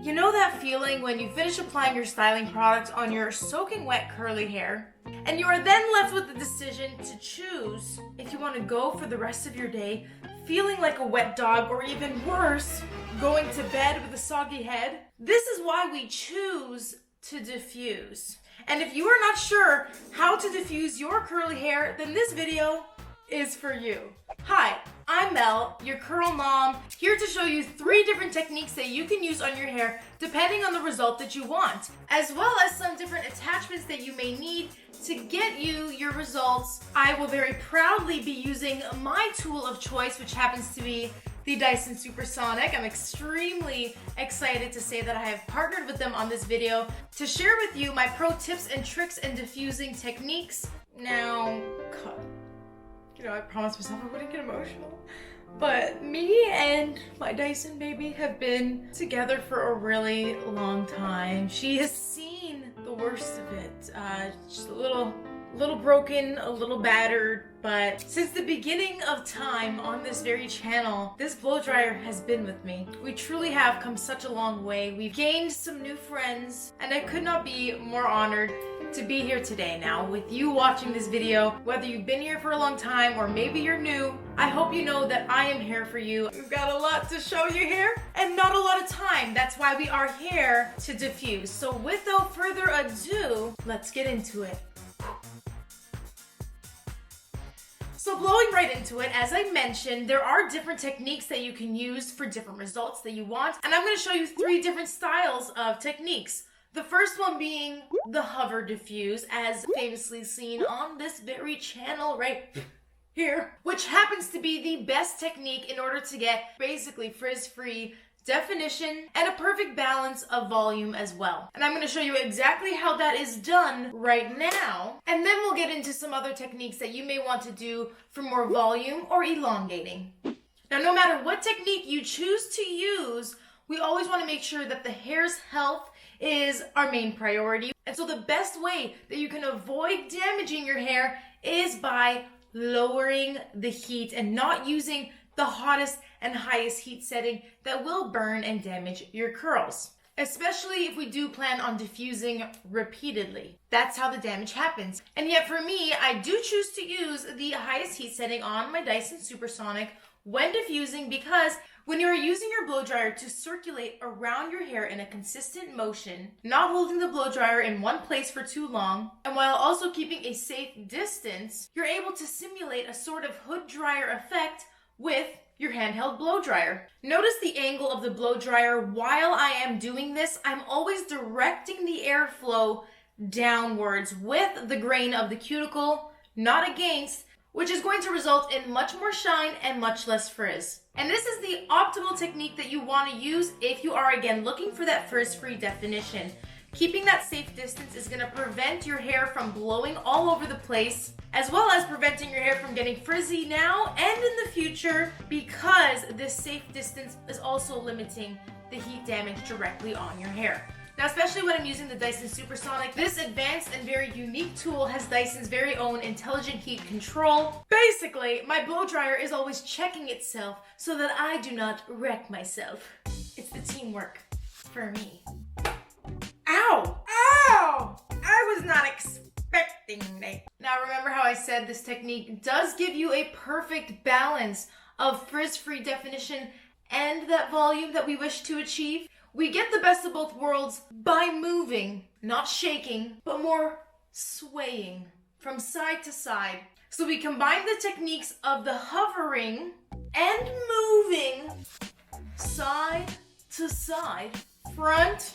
You know that feeling when you finish applying your styling product on your soaking wet curly hair, and you are then left with the decision to choose if you want to go for the rest of your day feeling like a wet dog, or even worse, going to bed with a soggy head? This is why we choose to diffuse. And if you are not sure how to diffuse your curly hair, then this video is for you. Hi, I'm Mel, your curl mom, here to show you 3 different techniques that you can use on your hair depending on the result that you want, as well as some different attachments that you may need to get you your results. I will very proudly be using my tool of choice, which happens to be the Dyson Supersonic. I'm extremely excited to say that I have partnered with them on this video to share with you my pro tips and tricks and diffusing techniques. Now, I promised myself I wouldn't get emotional, but me and my Dyson baby have been together for a really long time. She has seen the worst of it. Just a little broken, a little battered, but since the beginning of time on this very channel, this blow dryer has been with me. We truly have come such a long way. We've gained some new friends, and I could not be more honored to be here today now with you watching this video. Whether you've been here for a long time or maybe you're new, I hope you know that I am here for you. We've got a lot to show you here and not a lot of time. That's why we are here to diffuse. So without further ado, let's get into it. So blowing right into it, as I mentioned, there are different techniques that you can use for different results that you want. And I'm going to show you 3 different styles of techniques. The first one being the hover diffuse, as famously seen on this very channel right here, which happens to be the best technique in order to get basically frizz-free definition and a perfect balance of volume as well. And I'm going to show you exactly how that is done right now, and then we'll get into some other techniques that you may want to do for more volume or elongating. Now, no matter what technique you choose to use, we always want to make sure that the hair's health is our main priority. And so the best way that you can avoid damaging your hair is by lowering the heat and not using the hottest and highest heat setting that will burn and damage your curls, especially if we do plan on diffusing repeatedly. That's how the damage happens. And yet for me, I do choose to use the highest heat setting on my Dyson Supersonic when diffusing, because when you are using your blow dryer to circulate around your hair in a consistent motion, not holding the blow dryer in one place for too long, and while also keeping a safe distance, you're able to simulate a sort of hood dryer effect with your handheld blow dryer. Notice the angle of the blow dryer. While I am doing this, I'm always directing the airflow downwards with the grain of the cuticle, not against, which is going to result in much more shine and much less frizz. And this is the optimal technique that you want to use if you are, again, looking for that frizz-free definition. Keeping that safe distance is going to prevent your hair from blowing all over the place, as well as preventing your hair from getting frizzy now and in the future, because this safe distance is also limiting the heat damage directly on your hair. Now, especially when I'm using the Dyson Supersonic, this advanced and very unique tool has Dyson's very own intelligent heat control. Basically, my blow dryer is always checking itself so that I do not wreck myself. It's the teamwork for me. Ow! Ow! I was not expecting that. Now, remember how I said this technique does give you a perfect balance of frizz-free definition and that volume that we wish to achieve? We get the best of both worlds by moving, not shaking, but more swaying from side to side. So we combine the techniques of the hovering and moving side to side, front,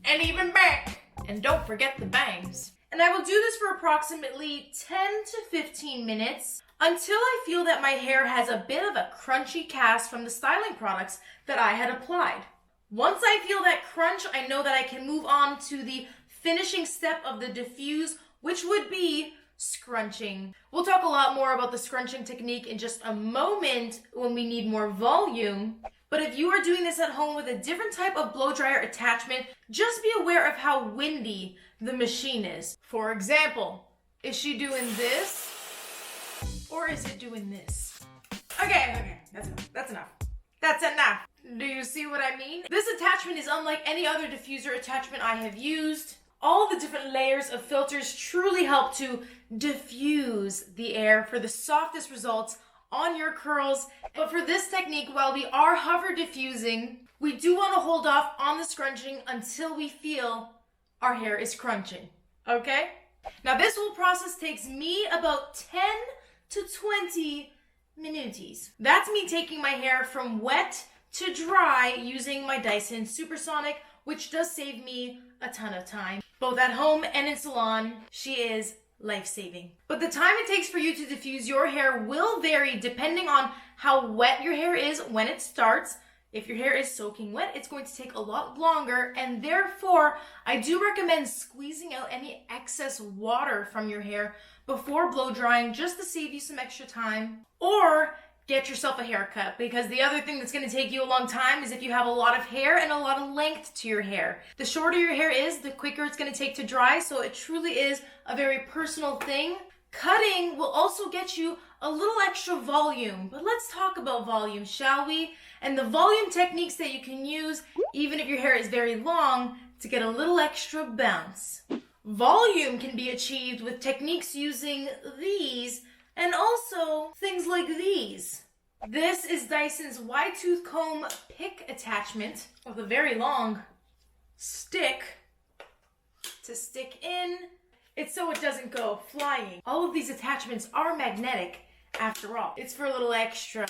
and even back. And don't forget the bangs. And I will do this for approximately 10 to 15 minutes until I feel that my hair has a bit of a crunchy cast from the styling products that I had applied. Once I feel that crunch, I know that I can move on to the finishing step of the diffuse, which would be scrunching. We'll talk a lot more about the scrunching technique in just a moment when we need more volume. But if you are doing this at home with a different type of blow dryer attachment, just be aware of how windy the machine is. For example, is she doing this or is it doing this? Okay, that's enough. That's enough. Do you see what I mean? This attachment is unlike any other diffuser attachment I have used. All the different layers of filters truly help to diffuse the air for the softest results on your curls. But for this technique, while we are hover diffusing, we do want to hold off on the scrunching until we feel our hair is crunching, okay? Now this whole process takes me about 10 to 20 minutes. That's me taking my hair from wet to dry using my Dyson Supersonic, which does save me a ton of time. Both at home and in salon, she is life-saving. But the time it takes for you to diffuse your hair will vary depending on how wet your hair is when it starts. If your hair is soaking wet, it's going to take a lot longer, and therefore, I do recommend squeezing out any excess water from your hair before blow drying just to save you some extra time. Or get yourself a haircut, because the other thing that's going to take you a long time is if you have a lot of hair and a lot of length to your hair. The shorter your hair is, the quicker it's going to take to dry, so it truly is a very personal thing. Cutting will also get you a little extra volume, but let's talk about volume, shall we? And the volume techniques that you can use, even if your hair is very long, to get a little extra bounce. Volume can be achieved with techniques using these and also things like these. This is Dyson's wide tooth comb pick attachment with a very long stick to stick in. It's so it doesn't go flying. All of these attachments are magnetic after all. It's for a little extra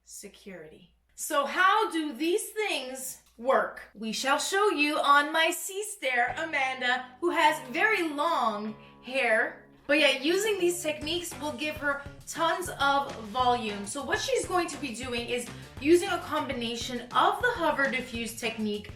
security. So how do these things work? We shall show you on my C-Stare, Amanda, who has very long hair. But yet using these techniques will give her tons of volume. So what she's going to be doing is using a combination of the hover diffuse technique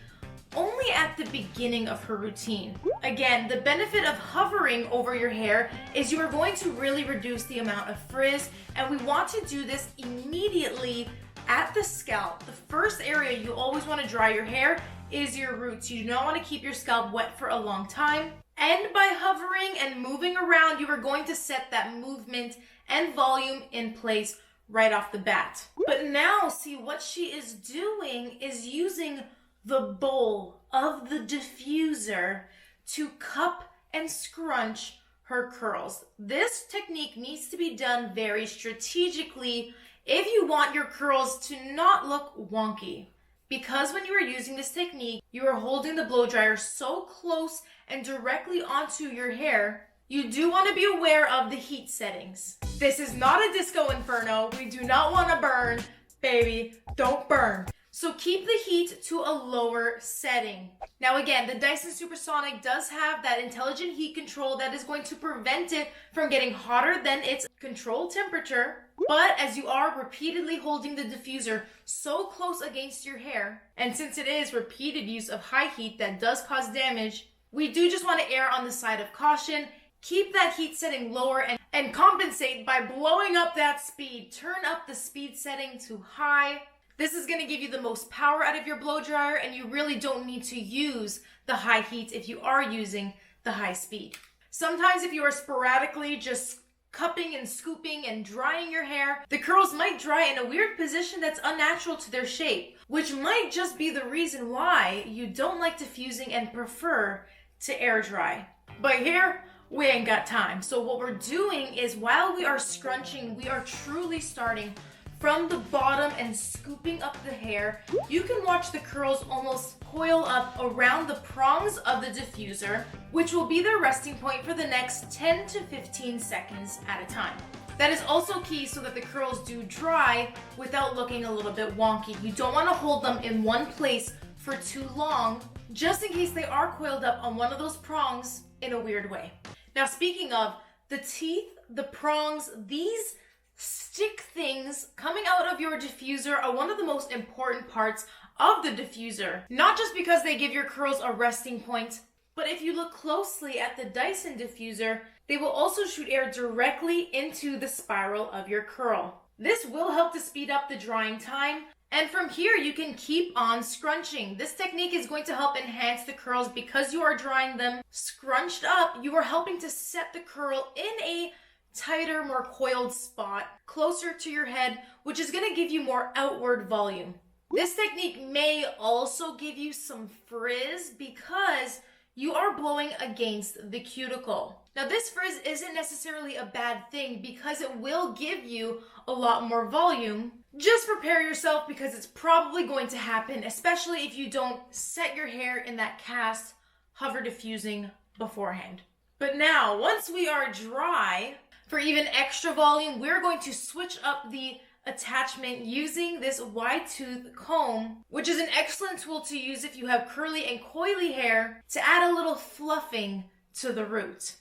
only at the beginning of her routine. Again, the benefit of hovering over your hair is you are going to really reduce the amount of frizz, and we want to do this immediately at the scalp. The first area you always want to dry your hair is your roots. You do not want to keep your scalp wet for a long time. And by hovering and moving around, you are going to set that movement and volume in place right off the bat. But now, see, what she is doing is using the bowl of the diffuser to cup and scrunch her curls. This technique needs to be done very strategically if you want your curls to not look wonky. Because when you are using this technique, you are holding the blow dryer so close and directly onto your hair, you do want to be aware of the heat settings. This is not a disco inferno. We do not want to burn, baby. Don't burn. So keep the heat to a lower setting. Now again, the Dyson Supersonic does have that intelligent heat control that is going to prevent it from getting hotter than its controlled temperature. But as you are repeatedly holding the diffuser so close against your hair, and since it is repeated use of high heat that does cause damage, we do just want to err on the side of caution. Keep that heat setting lower and compensate by blowing up that speed. Turn up the speed setting to high. This is going to give you the most power out of your blow dryer, and you really don't need to use the high heat if you are using the high speed. Sometimes if you are sporadically just cupping and scooping and drying your hair, the curls might dry in a weird position that's unnatural to their shape, which might just be the reason why you don't like diffusing and prefer to air dry. But here, we ain't got time. So what we're doing is while we are scrunching, we are truly starting from the bottom and scooping up the hair. You can watch the curls almost coil up around the prongs of the diffuser, which will be their resting point for the next 10 to 15 seconds at a time. That is also key so that the curls do dry without looking a little bit wonky. You don't want to hold them in one place for too long, just in case they are coiled up on one of those prongs in a weird way. Now, speaking of the teeth, the prongs, these stick things coming out of your diffuser are one of the most important parts of the diffuser. Not just because they give your curls a resting point, but if you look closely at the Dyson diffuser, they will also shoot air directly into the spiral of your curl. This will help to speed up the drying time, and from here you can keep on scrunching. This technique is going to help enhance the curls because you are drying them scrunched up. You are helping to set the curl in a tighter, more coiled spot closer to your head, which is going to give you more outward volume. This technique may also give you some frizz because you are blowing against the cuticle. Now this frizz isn't necessarily a bad thing because it will give you a lot more volume. Just prepare yourself because it's probably going to happen, especially if you don't set your hair in that cast hover diffusing beforehand. But now, once we are dry, for even extra volume, we're going to switch up the attachment using this wide tooth comb, which is an excellent tool to use if you have curly and coily hair to add a little fluffing to the root,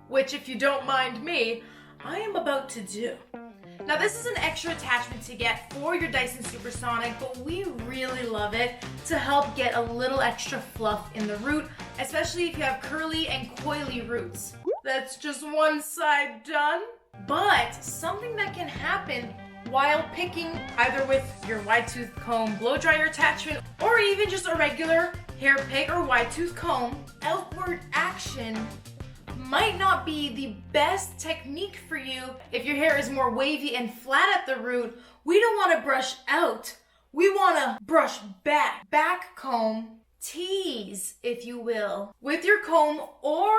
which, if you don't mind me, I am about to do. Now this is an extra attachment to get for your Dyson Supersonic, but we really love it to help get a little extra fluff in the root, especially if you have curly and coily roots. That's just one side done, but something that can happen while picking either with your wide tooth comb blow dryer attachment or even just a regular hair pick or wide tooth comb, outward action might not be the best technique for you if your hair is more wavy and flat at the root. We don't want to brush out. We want to brush back. Back comb, tease, if you will, with your comb or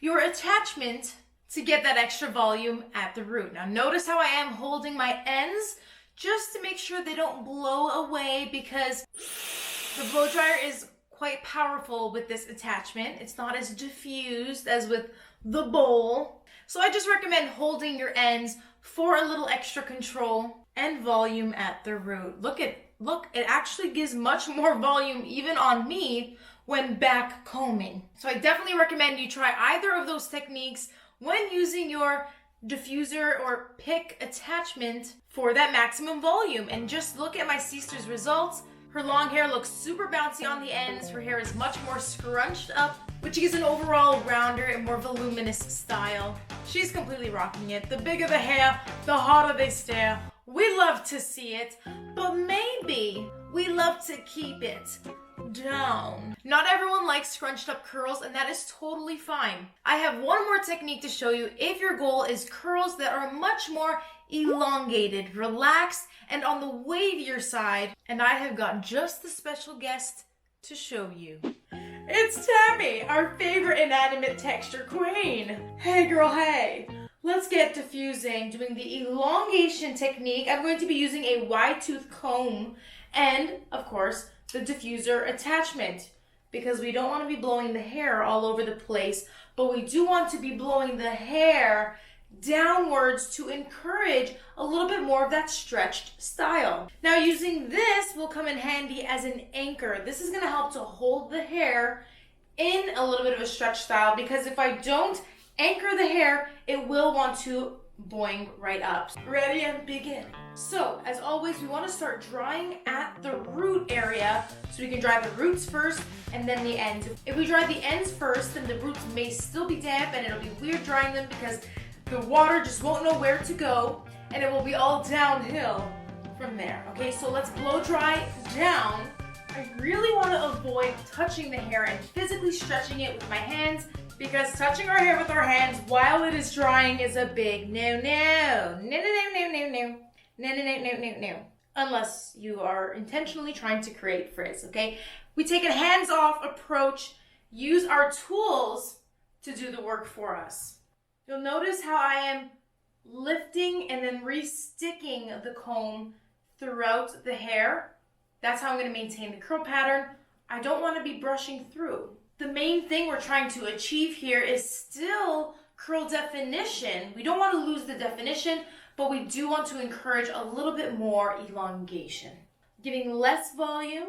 your attachment to get that extra volume at the root. Now notice how I am holding my ends just to make sure they don't blow away because the blow dryer is quite powerful with this attachment. It's not as diffused as with the bowl. So I just recommend holding your ends for a little extra control and volume at the root. Look, it actually gives much more volume even on me when back combing. So I definitely recommend you try either of those techniques when using your diffuser or pick attachment for that maximum volume. And just look at my sister's results. Her long hair looks super bouncy on the ends. Her hair is much more scrunched up, which gives an overall rounder and more voluminous style. She's completely rocking it. The bigger the hair, the hotter they stare. We love to see it, but maybe we love to keep it down. Not everyone likes scrunched up curls, and that is totally fine. I have one more technique to show you if your goal is curls that are much more elongated, relaxed, and on the wavier side, and I have got just the special guest to show you. It's Tammy, our favorite inanimate texture queen. Hey girl, hey. Let's get diffusing. Doing the elongation technique, I'm going to be using a wide tooth comb and, of course, the diffuser attachment because we don't want to be blowing the hair all over the place, but we do want to be blowing the hair downwards to encourage a little bit more of that stretched style. Now using this will come in handy as an anchor. This is going to help to hold the hair in a little bit of a stretch style because if I don't anchor the hair, it will want to boing right up. Ready and begin. So as always, we want to start drying at the root area so we can dry the roots first and then the ends. If we dry the ends first, then the roots may still be damp and it'll be weird drying them because the water just won't know where to go and it will be all downhill from there. Okay, so let's blow dry down. I really want to avoid touching the hair and physically stretching it with my hands because touching our hair with our hands while it is drying is a big no. Unless you are intentionally trying to create frizz, okay? We take a hands-off approach, use our tools to do the work for us. You'll notice how I am lifting and then re-sticking the comb throughout the hair. That's how I'm going to maintain the curl pattern. I don't want to be brushing through. The main thing we're trying to achieve here is still curl definition. We don't want to lose the definition, but we do want to encourage a little bit more elongation. Giving less volume,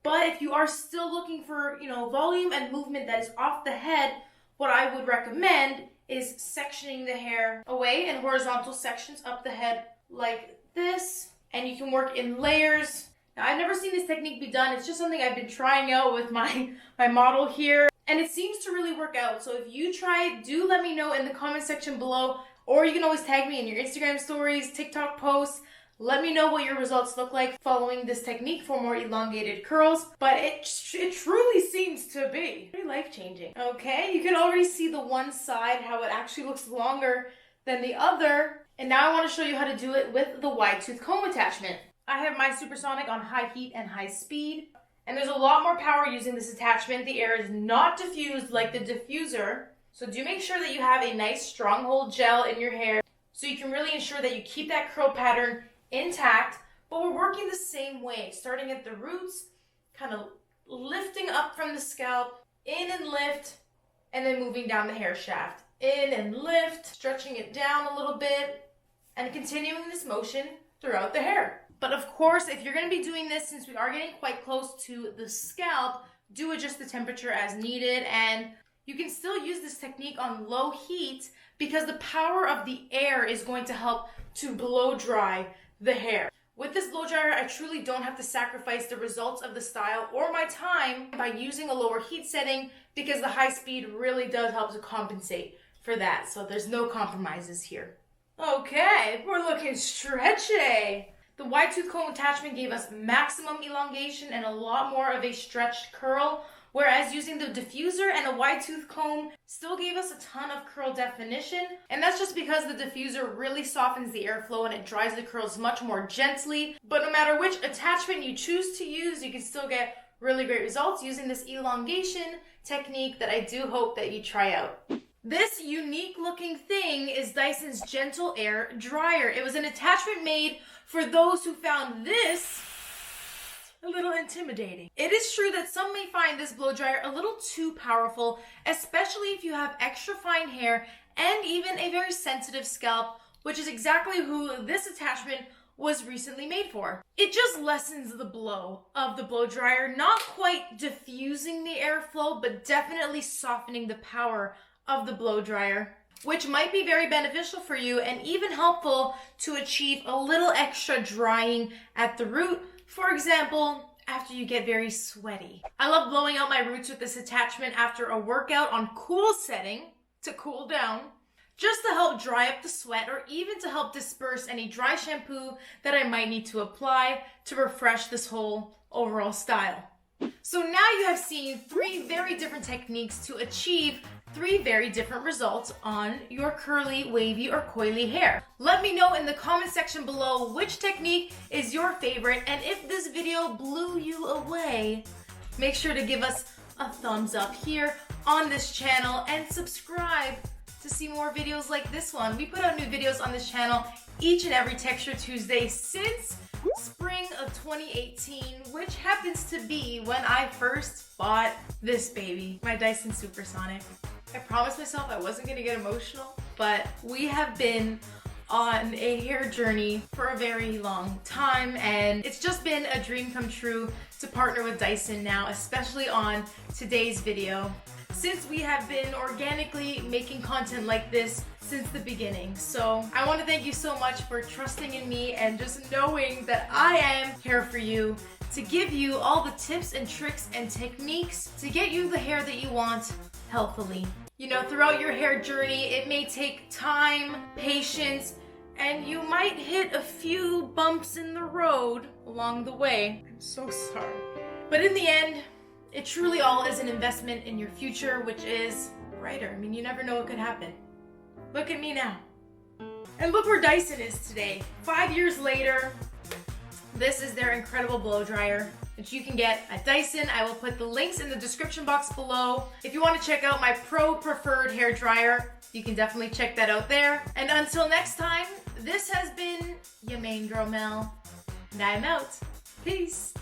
but if you are still looking for, volume and movement that is off the head, what I would recommend is sectioning the hair away in horizontal sections up the head like this. And you can work in layers. Now, I've never seen this technique be done. It's just something I've been trying out with my model here. And it seems to really work out. So if you try it, do let me know in the comment section below. Or you can always tag me in your Instagram stories, TikTok posts. Let me know what your results look like following this technique for more elongated curls. But it truly seems to be pretty life-changing. Okay, you can already see the one side, how it actually looks longer than the other. And now I want to show you how to do it with the wide tooth comb attachment. I have my Supersonic on high heat and high speed. And there's a lot more power using this attachment. The air is not diffused like the diffuser. So do make sure that you have a nice stronghold gel in your hair so you can really ensure that you keep that curl pattern intact. But we're working the same way, starting at the roots, kind of lifting up from the scalp, in and lift, and then moving down the hair shaft. In and lift, stretching it down a little bit, and continuing this motion throughout the hair. But of course, if you're going to be doing this, since we are getting quite close to the scalp, do adjust the temperature as needed. And you can still use this technique on low heat because the power of the air is going to help to blow dry the hair. With this blow dryer, I truly don't have to sacrifice the results of the style or my time by using a lower heat setting because the high speed really does help to compensate for that. So there's no compromises here. Okay, we're looking stretchy. The wide tooth comb attachment gave us maximum elongation and a lot more of a stretched curl, whereas using the diffuser and a wide tooth comb still gave us a ton of curl definition. And that's just because the diffuser really softens the airflow and it dries the curls much more gently. But no matter which attachment you choose to use, you can still get really great results using this elongation technique that I do hope that you try out. This unique looking thing is Dyson's Gentle Air Dryer. It was an attachment made for those who found this a little intimidating. It is true that some may find this blow dryer a little too powerful, especially if you have extra fine hair and even a very sensitive scalp, which is exactly who this attachment was recently made for. It just lessens the blow of the blow dryer, not quite diffusing the airflow, but definitely softening the power of the blow dryer, which might be very beneficial for you and even helpful to achieve a little extra drying at the root. For example, after you get very sweaty. I love blowing out my roots with this attachment after a workout on cool setting to cool down, just to help dry up the sweat or even to help disperse any dry shampoo that I might need to apply to refresh this whole overall style. So now you have seen 3 very different techniques to achieve 3 very different results on your curly, wavy, or coily hair. Let me know in the comment section below which technique is your favorite, and if this video blew you away, make sure to give us a thumbs up here on this channel and subscribe to see more videos like this one. We put out new videos on this channel each and every Texture Tuesday since spring of 2018, which happens to be when I first bought this baby, my Dyson Supersonic. I promised myself I wasn't gonna get emotional, but we have been on a hair journey for a very long time, and it's just been a dream come true to partner with Dyson now, especially on today's video, since we have been organically making content like this since the beginning. So I want to thank you so much for trusting in me and just knowing that I am here for you to give you all the tips and tricks and techniques to get you the hair that you want healthily. You know, throughout your hair journey, it may take time, patience, and you might hit a few bumps in the road along the way. I'm so sorry. But in the end, it truly all is an investment in your future, which is brighter. I mean, you never know what could happen. Look at me now. And look where Dyson is today. 5 years later, this is their incredible blow dryer, which you can get at Dyson. I will put the links in the description box below. If you want to check out my pro preferred hair dryer, you can definitely check that out there. And until next time, this has been your main girl Mel, and I'm out. Peace.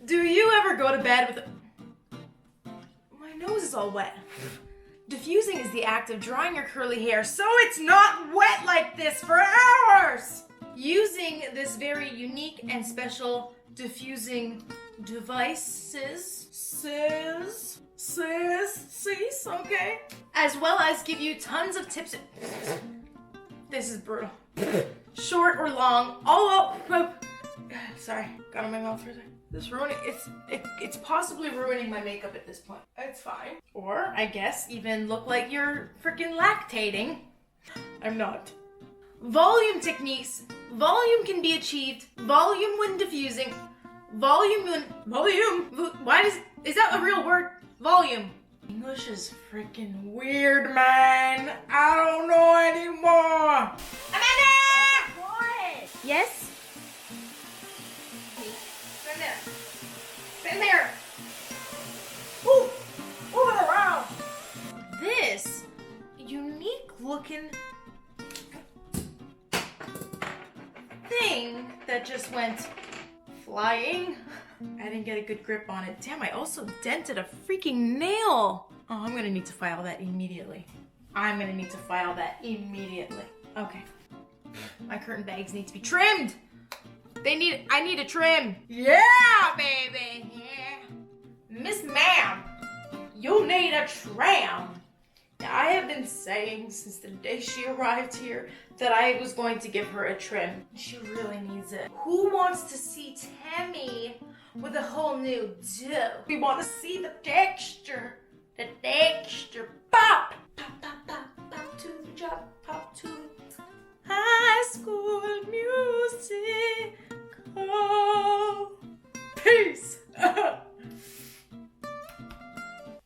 Do you ever go to bed with My nose is all wet. Diffusing is the act of drying your curly hair so it's not wet like this for hours! Using this very unique and special diffusing devices, okay? As well as give you tons of tips. This is brutal. Short or long, all up. Sorry, got on my mouth for a second. This ruining, it's possibly ruining my makeup at this point. It's fine. Or, I guess, even look like you're freaking lactating. I'm not. Volume techniques. Volume can be achieved. Volume when diffusing. Volume. Why is that a real word? Volume. English is freaking weird, man. I don't know anymore. Amanda! What? Yes? there. Ooh, moving around. This unique looking thing that just went flying. I didn't get a good grip on it. Damn, I also dented a freaking nail. Oh, I'm gonna need to file that immediately. Okay. My curtain bags need to be trimmed. I need a trim. Yeah, baby, yeah. Miss Ma'am, you need a trim. Now, I have been saying since the day she arrived here that I was going to give her a trim. She really needs it. Who wants to see Tammy with a whole new do? We want to see the texture. The